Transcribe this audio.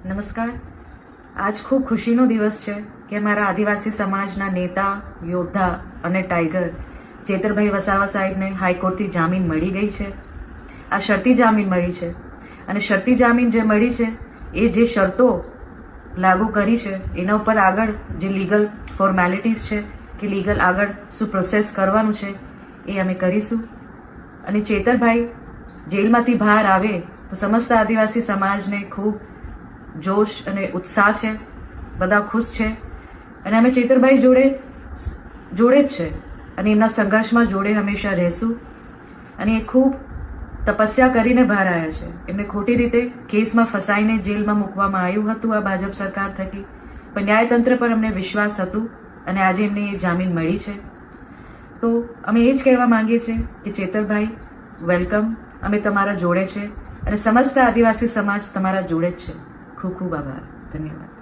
નમસ્કાર. આજ ખૂબ ખુશીનો દિવસ છે કે મારા આદિવાસી સમાજના નેતા, યોદ્ધા અને ટાઈગર ચેતરભાઈ વસાવા સાહેબને હાઈકોર્ટથી જામીન મળી ગઈ છે. આ શરતી જામીન મળી છે અને શરતી જામીન જે મળી છે એ જે શરતો લાગુ કરી છે એના ઉપર આગળ જે લીગલ ફોર્મેલિટીઝ છે કે લીગલ આગળ શું પ્રોસેસ કરવાનું છે એ અમે કરીશું. અને ચેતરભાઈ જેલમાંથી બહાર આવે તો સમસ્ત આદિવાસી સમાજને ખૂબ જોશ અને ઉત્સાહ છે, બધા ખુશ છે અને અમે ચેતરભાઈ જોડે જ છે અને એમના સંઘર્ષમાં જોડે હંમેશા રહેશું. અને એ ખૂબ તપસ્યા કરીને બહાર આવ્યા છે. એમને ખોટી રીતે કેસમાં ફસાઈને જેલમાં મૂકવામાં આવ્યું હતું આ ભાજપ સરકાર થકી, પણ ન્યાયતંત્ર પર અમને વિશ્વાસ હતું અને આજે એમને એ જામીન મળી છે. તો અમે એ જ કહેવા માંગીએ છીએ કે ચેતરભાઈ વેલકમ, અમે તમારા જોડે છે અને સમસ્ત આદિવાસી સમાજ તમારા જોડે જ છે. ખૂબ ખૂબ આભાર. ધન્યવાદ.